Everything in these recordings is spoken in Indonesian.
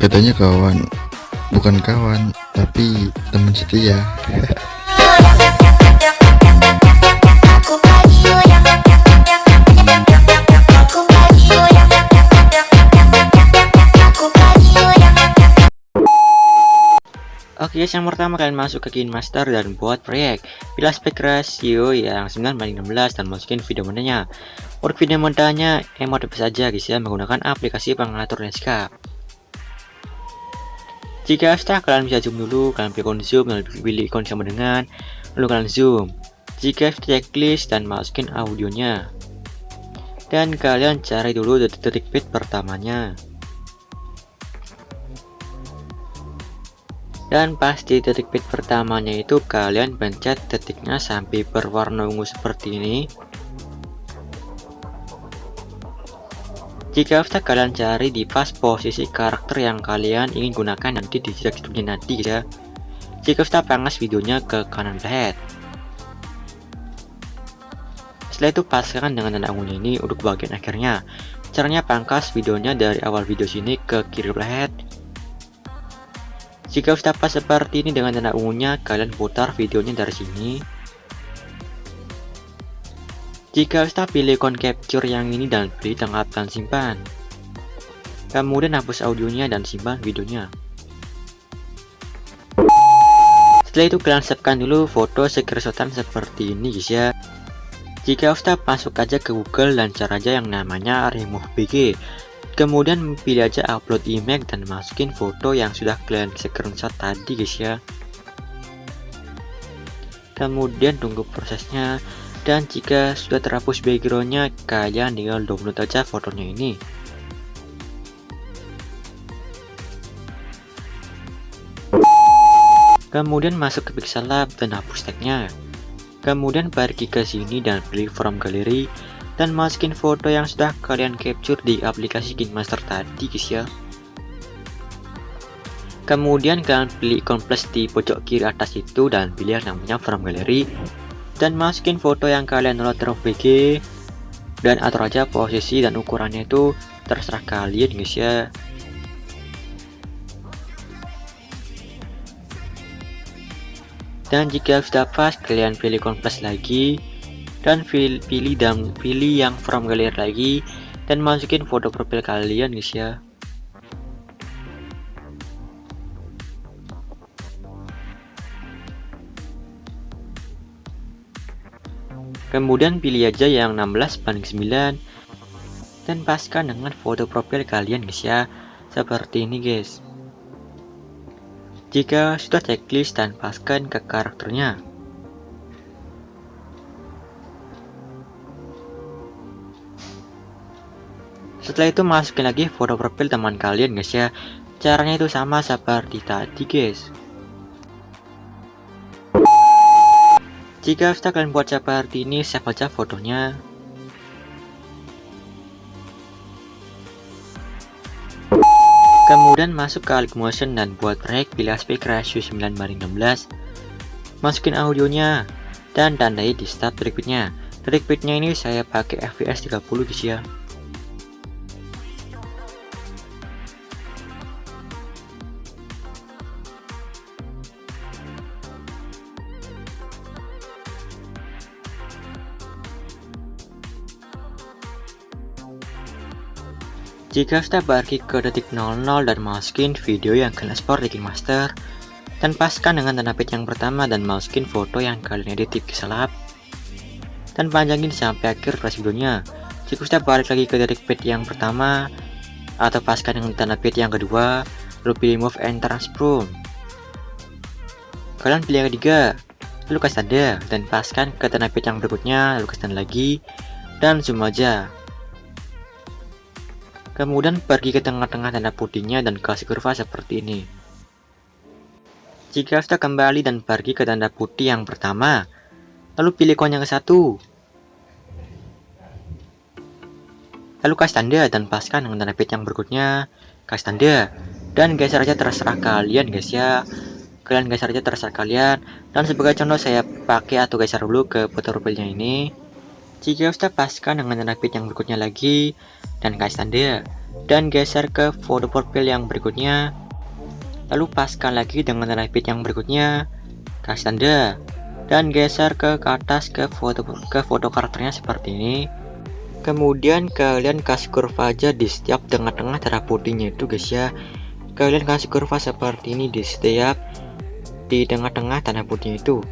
Katanya kawan, bukan kawan, tapi teman setia. Oke, yang pertama kalian masuk ke KineMaster dan buat proyek. Pilih aspek rasio yang 9:16 dan masukin video modenya. Untuk video modanya emot apa saja guys ya, menggunakan aplikasi pengatur landscape. Jika sudah, kalian bisa zoom dulu, kalian pilih zoom dan pilih ikon sama dengan, lalu kalian zoom. Jika sudah checklist dan masukin audionya. Dan kalian cari dulu detik bit pertamanya. Dan pas di detik bit pertamanya itu kalian pencet detiknya sampai berwarna ungu seperti ini. Jika sudah, kalian cari di pas posisi karakter yang kalian ingin gunakan nanti di jejak nanti ya. Jika sudah, pangas videonya ke kanan playhead. Setelah itu paskan dengan tanda ungu ini untuk bagian akhirnya. Caranya pangkas videonya dari awal video sini ke kiri playhead. Jika sudah pas seperti ini dengan tanda ungunya, kalian putar videonya dari sini. Jika sudah, pilih ikon capture yang ini dan pilih tangkap dan simpan. Kemudian hapus audionya dan simpan videonya. Setelah itu kalian siapkan dulu foto screenshotan seperti ini guys ya. Jika sudah, masuk aja ke Google dan cari aja yang namanya RemoveBG. Kemudian pilih aja upload image dan masukin foto yang sudah kalian screenshot tadi guys ya. Kemudian tunggu prosesnya. Dan jika sudah terhapus backgroundnya, kalian tinggal download aja fotonya ini. Kemudian masuk ke Pixellab dan hapus tagnya. Kemudian pergi ke sini dan pilih from gallery dan masukin foto yang sudah kalian capture di aplikasi KineMaster tadi guys ya. Kemudian kalian pilih ikon plus di pojok kiri atas itu dan pilih yang namanya from gallery. Dan masukin foto yang kalian download dari BG dan atur aja posisi dan ukurannya itu terserah kalian guys ya. Dan jika sudah pas, kalian pilih ikon plus lagi dan pilih yang from gallery lagi dan masukin foto profil kalian guys ya. Kemudian pilih aja yang 16:9 dan paskan dengan foto profil kalian guys ya, seperti ini guys. Jika sudah, checklist dan paskan ke karakternya. Setelah itu masukin lagi foto profil teman kalian guys ya. Caranya itu sama seperti tadi guys. Jika sudah kalian buat seperti ini, save aja fotonya. Kemudian masuk ke Alik Motion dan buat proyek, pilih aspek rasio 9:16. Masukin audionya dan tandai di start detik bitnya. Detik bitnya ini saya pakai fps 30 guys ya. Jika sudah, pergi ke detik 00 dan masukin video yang kalian export di KineMaster dan paskan dengan tanda bit yang pertama dan masukin foto yang kalian edit di Pixellab dan panjangin sampai akhir proses videonya. Jika sudah, balik lagi ke detik bit yang pertama atau paskan dengan tanda bit yang kedua, lalu pilih move and transform. Kalian pilih yang ketiga, lalu kasih tanda dan paskan ke tanda bit yang berikutnya, lalu kasih tanda lagi dan zoom aja. Kemudian pergi ke tengah-tengah tanda putihnya dan kasih kurva seperti ini. Jika sudah, kembali dan pergi ke tanda putih yang pertama, lalu pilih ikon yang ke-1. Lalu kasih tanda dan paskan dengan tanda bit yang berikutnya, kasih tanda dan geser aja terserah kalian guys ya. Kalian geser aja terserah kalian. Dan sebagai contoh saya pakai atau geser dulu ke foto profilnya ini. Jika sudah, paskan dengan tanda petik yang berikutnya lagi dan kasih tanda, dan geser ke foto profil yang berikutnya. Lalu paskan lagi dengan tanda petik yang berikutnya, kasih tanda, dan geser ke atas ke foto karakternya seperti ini. Kemudian kalian kasih kurva aja di setiap tengah-tengah tanda putihnya itu guys ya. Kalian kasih kurva seperti ini di setiap di tengah-tengah tanda putih itu.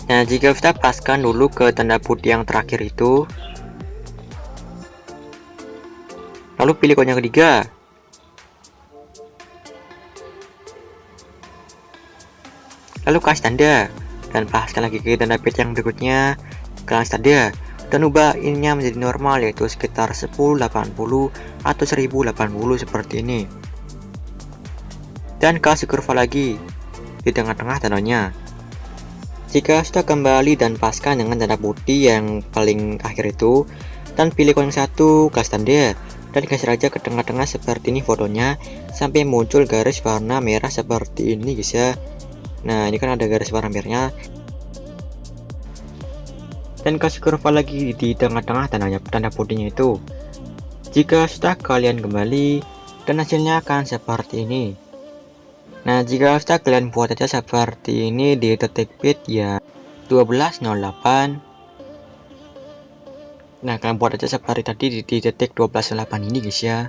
Nah, jika kita paskan dulu ke tanda putih yang terakhir itu, lalu pilih koin yang ketiga, lalu kasih tanda, dan paskan lagi ke tanda petik yang berikutnya, kasih tanda, dan ubah ininya menjadi normal, yaitu sekitar 1080 atau 1080 seperti ini. Dan kasih kurva lagi di tengah-tengah tandanya. Jika sudah, kembali dan paskan dengan tanda putih yang paling akhir itu, dan pilih koin satu, kasih tanda, dan geser aja ke tengah-tengah seperti ini fotonya sampai muncul garis warna merah seperti ini guys ya. Nah, ini kan ada garis warna merahnya, dan kasih kurva lagi di tengah-tengah tanda putihnya itu. Jika sudah, kalian kembali dan hasilnya akan seperti ini. Nah, jika sudah, kalian buat aja seperti ini di detik bit ya 12.08. Nah, kalian buat aja seperti tadi di detik 12.08 ini guys ya.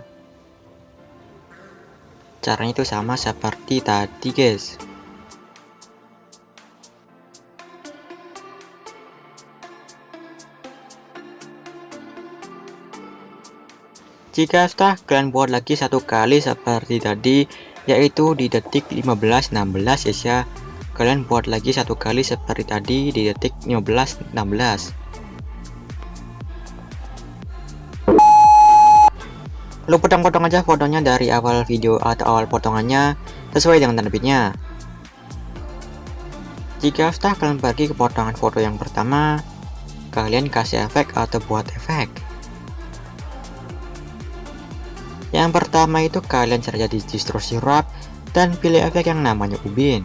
Caranya itu sama seperti tadi guys. Jika sudah, kalian buat lagi satu kali seperti tadi, yaitu di detik 15.16 ya. Kalian buat lagi satu kali seperti tadi di detik 15.16. Lalu potong-potong aja fotonya dari awal video atau awal potongannya sesuai dengan tanda bitnya. Jika sudah, kalian pergi ke potongan foto yang pertama, kalian kasih efek atau buat efek. Yang pertama itu kalian cari di distorsi wrap dan pilih efek yang namanya ubin.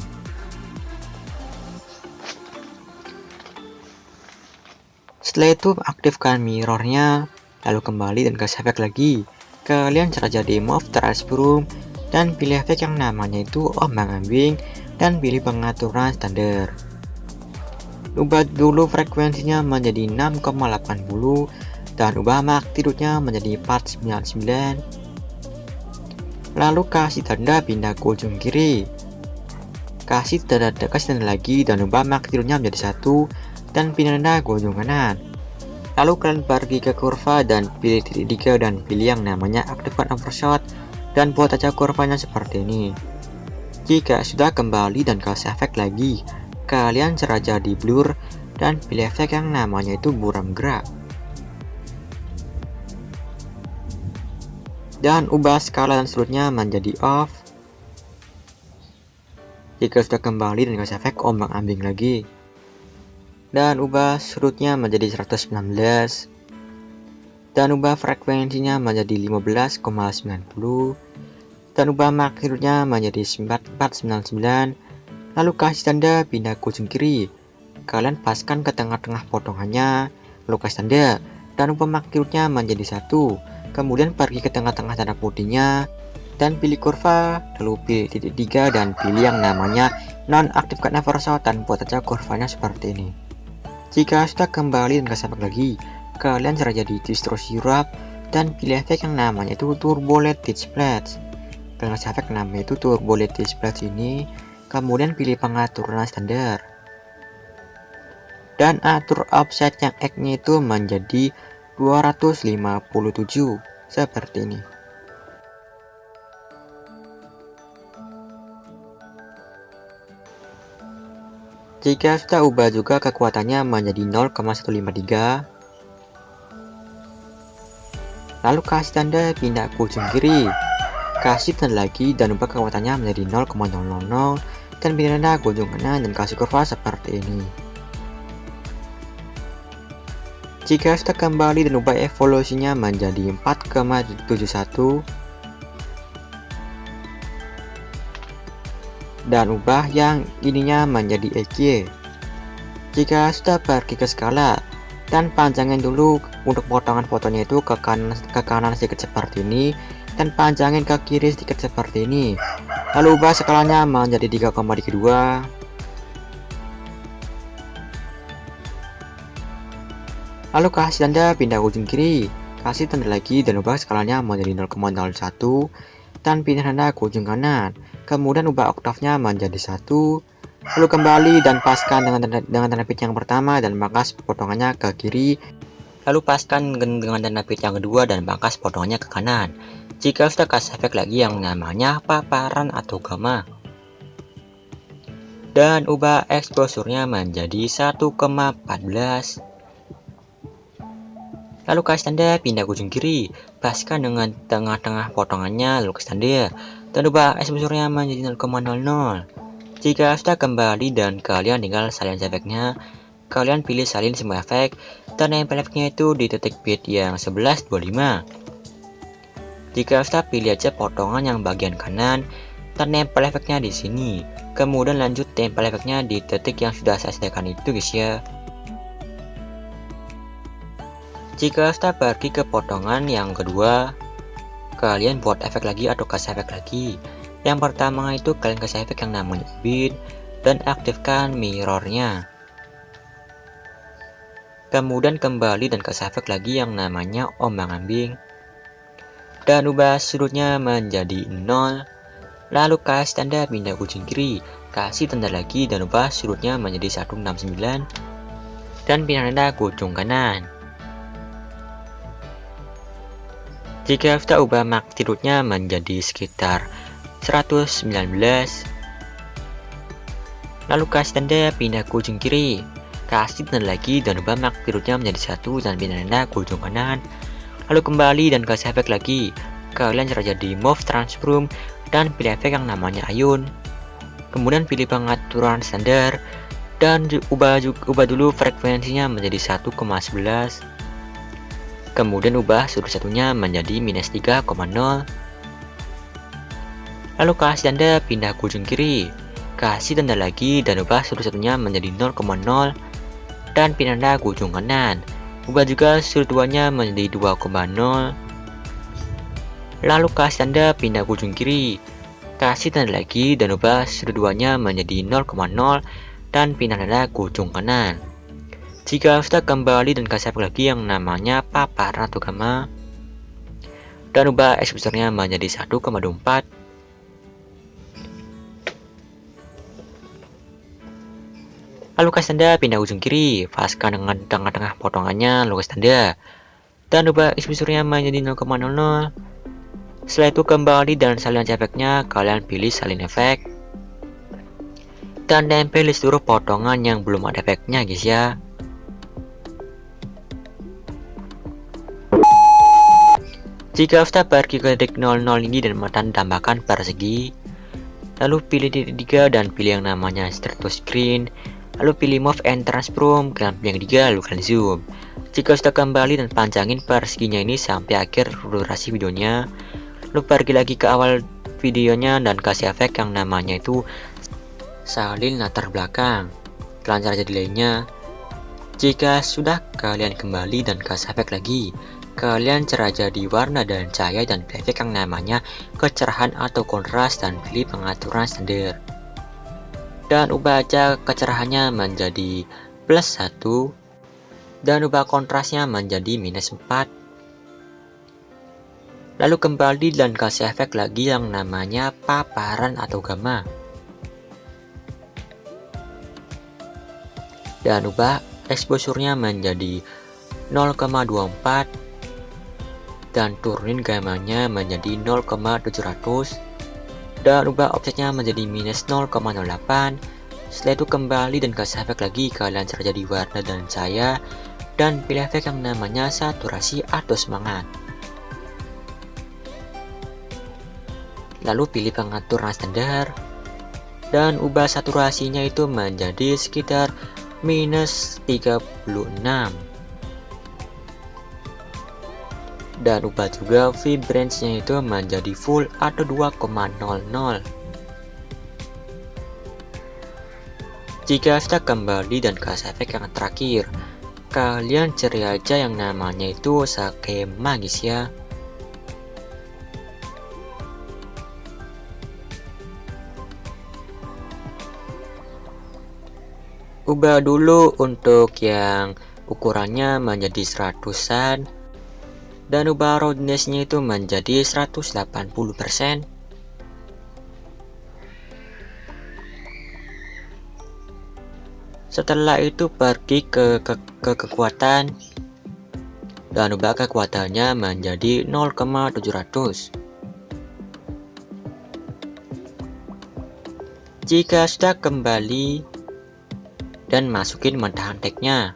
Setelah itu aktifkan mirrornya, lalu kembali dan kasih efek lagi. Kalian cari di move transform dan pilih efek yang namanya itu ombang-ambing dan pilih pengaturan standar. Ubah dulu frekuensinya menjadi 6,80 dan ubah magnitudenya menjadi 499. Lalu kasih tanda pindah ke ujung kiri, kasih tanda lagi dan ubah magnitudenya menjadi 1 dan pindah tanda ke ujung kanan. Lalu kalian pergi ke kurva dan pilih titik 3 dan pilih yang namanya aktifkan overshot dan buat aja kurvanya seperti ini. Jika sudah, kembali dan kasih efek lagi, kalian cari aja di blur dan pilih efek yang namanya itu buram gerak. Dan ubah skala dan seterusnya menjadi off. Jika sudah, kembali dan kasih efek ombang ambing lagi, dan ubah surutnya menjadi 119 dan ubah frekuensinya menjadi 15,90 dan ubah magnitudenya menjadi 499. Lalu kasih tanda pindah ke ujung kiri, kalian paskan ke tengah-tengah potongannya, lalu kasih tanda dan ubah magnitudenya menjadi 1. Kemudian pergi ke tengah-tengah tanda putihnya dan pilih kurva, lalu pilih titik 3 dan pilih yang namanya nonaktifkan overshot dan buat aja kurvanya seperti ini. Jika sudah, kembali dan kasih efek lagi, kalian cari jadi distorsi wrap dan pilih efek yang namanya itu turbo LED display. Kalian kasih efek namanya itu turbo LED display ini, kemudian pilih pengaturan standar dan atur offset yang X-nya itu menjadi 257 seperti ini. Jika sudah, ubah juga kekuatannya menjadi 0,153. Lalu kasih tanda pindah ke ujung kiri, kasih tanda lagi dan ubah kekuatannya menjadi 0,000 dan pindah tanda ke ujung kanan dan kasih kurva seperti ini. Jika sudah, kembali dan ubah evolusinya menjadi 4,71 dan ubah yang ininya menjadi EQ. Jika sudah pergi ke skala dan panjangin dulu untuk potongan fotonya itu ke kanan sedikit seperti ini dan panjangin ke kiri sedikit seperti ini. Lalu ubah skalanya menjadi 3,32. Lalu kasih tanda pindah ujung kiri, kasih tanda lagi dan ubah skalanya menjadi 0,01 dan pindah tanda ke ujung kanan. Kemudian ubah oktavnya menjadi 1. Lalu kembali dan paskan dengan tanda pit yang pertama dan pangkas potongannya ke kiri. Lalu paskan dengan tanda pit yang kedua dan pangkas potongannya ke kanan. Jika sudah, kasih efek lagi yang namanya paparan atau gamma. Dan ubah exposure-nya menjadi 1,14. Lalu kasih tanda pindah ke ujung kiri, paskan dengan tengah-tengah potongannya, lalu kasih tanda dan ubah exposure-nya menjadi 0,00. Jika sudah, kembali dan kalian tinggal salin efeknya. Kalian pilih salin semua efek dan nempel efeknya itu di titik bit yang 1125. Jika sudah, pilih aja potongan yang bagian kanan dan nempel efeknya di sini. Kemudian lanjut tempel efeknya di titik yang sudah saya sediakan itu guys ya. Jika sudah, pergi ke potongan yang kedua, kalian buat efek lagi atau kasih efek lagi. Yang pertama itu kalian kasih efek yang namanya beat dan aktifkan mirrornya. Kemudian kembali dan kasih efek lagi yang namanya ombang-ambing dan ubah sudutnya menjadi 0. Lalu kasih tanda pindah ujung kiri, kasih tanda lagi dan ubah sudutnya menjadi 169 dan pindah tanda ke ujung kanan. Jika kita ubah magnitudenya menjadi sekitar 119, lalu kasih tanda pindah ke ujung kiri, kasih tanda lagi dan ubah magnitudenya menjadi 1 dan pindah tanda ke ujung kanan. Lalu kembali dan kasih efek lagi. Kalian cara jadi move transform dan pilih efek yang namanya ayun. Kemudian pilih pengaturan standar dan ubah dulu frekuensinya menjadi 1,11. Kemudian ubah sudut satunya menjadi minus 3,0. Lalu kasih tanda pindah ke ujung kiri, kasih tanda lagi dan ubah sudut satunya menjadi 0,0 dan pindah tanda ke ujung kanan. Ubah juga sudut duanya menjadi 2,0. Lalu kasih tanda pindah ke ujung kiri, kasih tanda lagi dan ubah sudut duanya menjadi 0,0 dan pindah tanda ke ujung kanan. Jika sudah, kembali dan kasih efek lagi yang namanya paparan atau gamma dan ubah exposure-nya menjadi 1,24. Lalu kasih tanda pindah ujung kiri, paskan dengan tengah-tengah potongannya, lalu kasih tanda dan ubah exposure-nya menjadi 0,00. Setelah itu kembali dan salin efeknya, kalian pilih salin efek dan tempel di seluruh potongan yang belum ada efeknya guys ya. Jika sudah, pergi ke titik 00 ini dan tambahkan persegi. Lalu pilih titik 3 dan pilih yang namanya start to screen. Lalu pilih move and transform, kalian pilih yang 3 lalu kalian zoom. Jika sudah, kembali dan panjangin perseginya ini sampai akhir durasi videonya. Lalu pergi lagi ke awal videonya dan kasih efek yang namanya itu salin latar belakang. Kalian cara delaynya. Jika sudah, kalian kembali dan kasih efek lagi. Kalian cara jadi warna dan cahaya dan pilih efek yang namanya kecerahan atau kontras dan pilih pengaturan standar. Dan ubah aja kecerahannya menjadi +1 dan ubah kontrasnya menjadi -4. Lalu kembali dan kasih efek lagi yang namanya paparan atau gamma. Dan ubah exposure-nya menjadi 0,24 dan turunin gammanya menjadi 0,700 dan ubah offsetnya menjadi -0,08. Setelah itu kembali dan kasih efek lagi, kalian cara jadi warna dan cahaya dan pilih efek yang namanya saturasi atau semangat. Lalu pilih pengaturan standar dan ubah saturasinya itu menjadi sekitar -36 dan ubah juga vibrance-nya itu menjadi full atau 2,00. Jika sudah kembali dan ke efek yang terakhir, kalian cari aja yang namanya itu skema guys ya. Ubah dulu untuk yang ukurannya menjadi 100-an dan ubah roundness-nya itu menjadi 180%. Setelah itu pergi ke kekuatan dan ubah kekuatannya menjadi 0,700. Jika sudah kembali dan masukin mentahan tag-nya.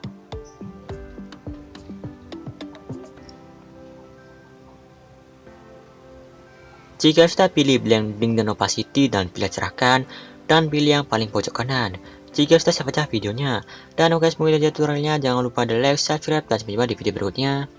Jika sudah pilih blending dan opacity dan pilih cerahkan dan pilih yang paling pojok kanan. Jika sudah selesai videonya, dan oke semoga tutorialnya, jangan lupa di like, subscribe, dan sampai jumpa di video berikutnya.